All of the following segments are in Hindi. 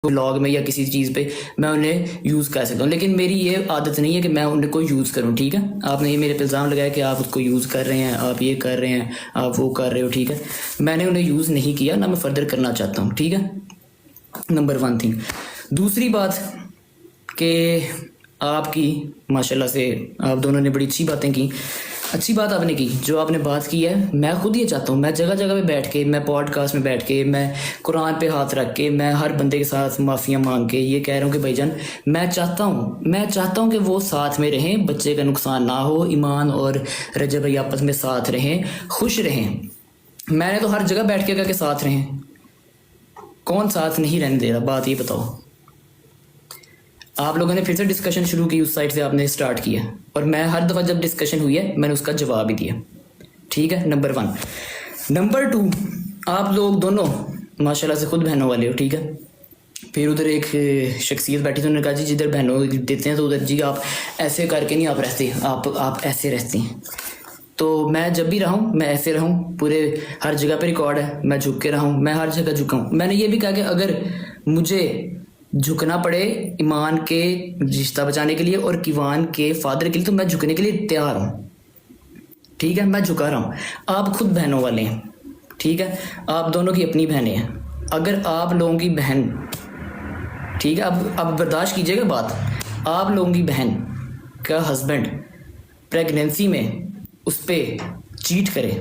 ब्लॉग में या किसी चीज़ पे मैं उन्हें यूज़ कर सकता हूँ, लेकिन मेरी ये आदत नहीं है कि मैं उन्हें को यूज़ करूँ। ठीक है, आपने ये मेरे पे इल्ज़ाम लगाया कि आप उसको यूज़ कर रहे हैं, आप ये कर रहे हैं, आप वो कर रहे हो। ठीक है, मैंने उन्हें यूज़ नहीं किया, ना मैं फर्दर करना चाहता हूँ। ठीक है, नंबर 1 थिंग। दूसरी बात कि आपकी माशाल्लाह से आप दोनों ने बड़ी अच्छी बातें की। अच्छी बात आपने की, जो आपने बात की है, मैं खुद ये चाहता हूँ, मैं जगह जगह पे बैठ के, मैं पॉडकास्ट में बैठ के, मैं कुरान पे हाथ रख के, मैं हर बंदे के साथ माफ़ियाँ मांग के ये कह रहा हूँ कि भाईजान मैं चाहता हूँ कि वो साथ में रहें, बच्चे का नुकसान ना हो, ईमान और रजब भाई आपस में साथ रहें, खुश रहें। मैंने तो हर जगह बैठ के कहा कि साथ रहें, कौन साथ नहीं रहने दे रहा? बात ये बताओ। आप लोगों ने फिर से डिस्कशन शुरू की, उस साइड से आपने स्टार्ट किया, और मैं हर दफ़ा जब डिस्कशन हुई है मैंने उसका जवाब ही दिया। ठीक है, नंबर 1। नंबर 2, आप लोग दोनों माशाल्लाह से खुद बहनों वाले हो। ठीक है, फिर उधर एक शख्सियत बैठी थी, उन्होंने कहा जी जिधर बहनों देते हैं तो उधर जी आप ऐसे करके नहीं आप रहते, आप ऐसे रहते हैं। तो मैं जब भी रहा हूँ मैं ऐसे रहूँ, पूरे हर जगह पे रिकॉर्ड है, मैं झुक के रहा हूँ, मैं हर जगह झुका हूँ। मैंने ये भी कहा कि अगर मुझे झुकना पड़े ईमान के रिश्ता बचाने के लिए और किवान के फादर के लिए, तो मैं झुकने के लिए तैयार हूँ। ठीक है, मैं झुका रहा हूँ। आप खुद बहनों वाले हैं। ठीक है, आप दोनों की अपनी बहनें हैं। अगर आप लोगों की बहन, ठीक है, अब बर्दाश्त कीजिएगा बात, आप लोगों की बहन का हस्बैंड प्रेगनेंसी में उस पर चीट करे,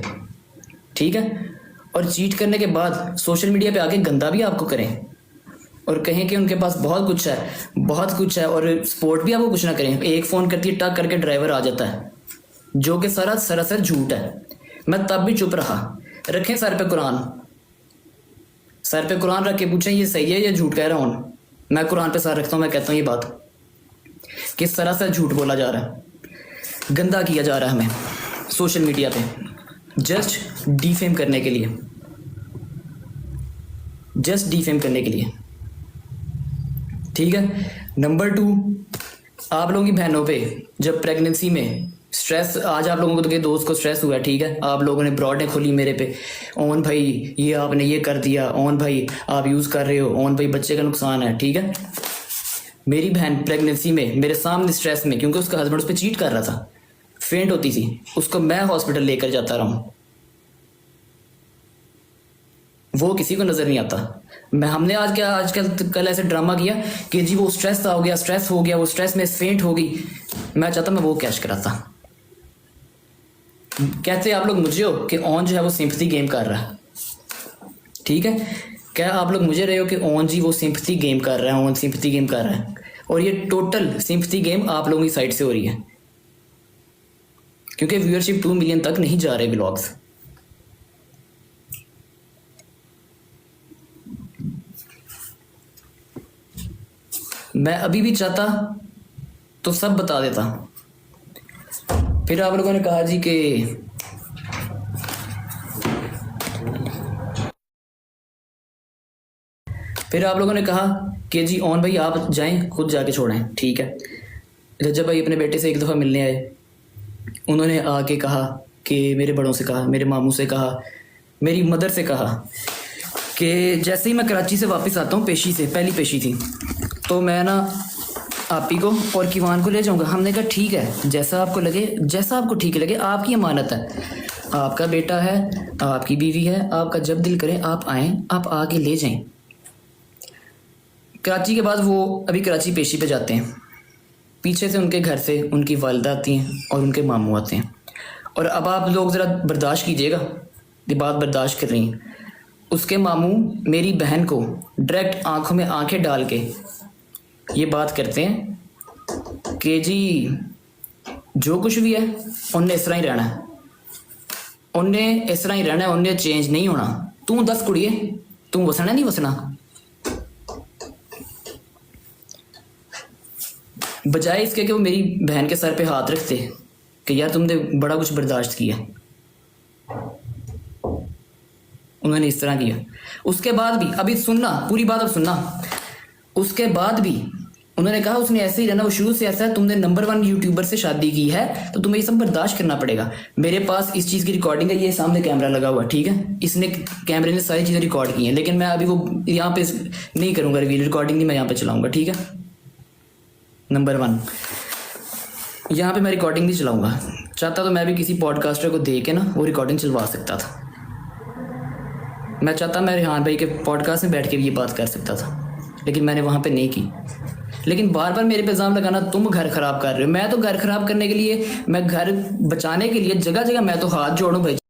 ठीक है, और चीट करने के बाद सोशल मीडिया पे आके गंदा भी आपको करें और कहें कि उनके पास बहुत कुछ है और सपोर्ट भी आपको कुछ ना करें, एक फ़ोन करती है टक करके ड्राइवर आ जाता है, जो कि सरासर झूठ है। मैं तब भी चुप रहा। रखें सर पे कुरान रख के पूछें ये सही है या झूठ कह रहा हूँ। मैं कुरान पे सर रखता हूँ, मैं कहता हूँ ये बात कि सरासर झूठ बोला जा रहा है, गंदा किया जा रहा है हमें सोशल मीडिया पे, जस्ट डिफेम करने के लिए। ठीक है, नंबर 2, आप लोगों की बहनों पे जब प्रेगनेंसी में स्ट्रेस, आज आप लोगों को तो के दोस्त को स्ट्रेस हुआ, ठीक है, आप लोगों ने ब्रॉडें खोली मेरे पे, ओन भाई ये आपने ये कर दिया, ओन भाई आप यूज़ कर रहे हो, ओन भाई बच्चे का नुकसान है। ठीक है, मेरी बहन प्रेगनेंसी में मेरे सामने स्ट्रेस में, क्योंकि उसका हस्बैंड उस पर चीट कर रहा था, फेंट होती थी, उसको मैं हॉस्पिटल लेकर जाता रहा हूँ, वो किसी को नज़र नहीं आता। हमने कल ऐसे ड्रामा किया कि जी वो स्ट्रेस हो गया, वो स्ट्रेस में फेंट हो गई। मैं चाहता मैं वो कैश कराता। कहते आप लोग मुझे हो कि ऑन जो है वो सिंपथी गेम कर रहा है। ठीक है, क्या आप लोग मुझे रहे हो कि ऑन जी वो सिंपथी गेम कर रहा है, और ये टोटल सिंपथी गेम आप लोगों की साइड से हो रही है, क्योंकि व्यूअरशिप 2 मिलियन तक नहीं जा रहे व्लॉग्स। मैं अभी भी चाहता तो सब बता देता। फिर आप लोगों ने कहा जी कि जी ऑन भाई आप जाएं, खुद जाके छोड़ें। ठीक है, रजब भाई अपने बेटे से एक दफ़ा मिलने आए, उन्होंने आके कहा कि मेरे बड़ों से कहा, मेरे मामू से कहा, मेरी मदर से कहा कि जैसे ही मैं कराची से वापस आता हूँ, पहली पेशी थी, तो मैं ना आपी को और किवान को ले जाऊंगा। हमने कहा ठीक है, जैसा आपको ठीक लगे, आपकी अमानत है, आपका बेटा है, आपकी बीवी है, आपका जब दिल करे आप आएँ, आप आके ले जाएं। कराची के बाद वो अभी कराची पेशी पे जाते हैं, पीछे से उनके घर से उनकी वालिदा आती हैं और उनके मामू आते हैं। और अब आप लोग ज़रा बर्दाश्त कीजिएगा, ये बात बर्दाश्त कर रही हैं। उसके मामू मेरी बहन को डायरेक्ट आंखों में आंखें डाल के ये बात करते हैं कि जी जो कुछ भी है उन्हें इस तरह ही रहना है, उन्हें चेंज नहीं होना। तू 10 कुड़िए, तू वसना नहीं वसना। बजाय इसके कि वो मेरी बहन के सर पे हाथ रखते कि यार तुमने बड़ा कुछ बर्दाश्त किया, उन्होंने इस तरह किया। उसके बाद भी, अभी सुनना पूरी बात, अब सुनना, उसके बाद भी उन्होंने कहा उसने ऐसे ही रहना, वो शुरू से ऐसा है, तुमने नंबर 1 यूट्यूबर से शादी की है तो तुम्हें ये सब बर्दाश्त करना पड़ेगा। मेरे पास इस चीज़ की रिकॉर्डिंग है, ये सामने कैमरा लगा हुआ है, ठीक है, इसने कैमरे ने सारी चीज़ें रिकॉर्ड की हैं, लेकिन मैं अभी वो यहाँ पे नहीं करूँगा रिवील, रिकॉर्डिंग नहीं मैं यहाँ पे चलाऊँगा, ठीक है। नंबर 1 यहाँ पे मैं रिकॉर्डिंग नहीं चलाऊँगा। चाहता तो मैं भी किसी पॉडकास्टर को दे के ना वो रिकॉर्डिंग चलवा सकता था। मैं चाहता मैं रेहान भाई के पॉडकास्ट में बैठ के भी ये बात कर सकता था, लेकिन मैंने वहाँ पे नहीं की। लेकिन बार बार मेरे पे इल्ज़ाम लगाना तुम घर ख़राब कर रहे हो। मैं तो घर ख़राब करने के लिए, मैं घर बचाने के लिए जगह जगह मैं तो हाथ जोड़ूं भाई।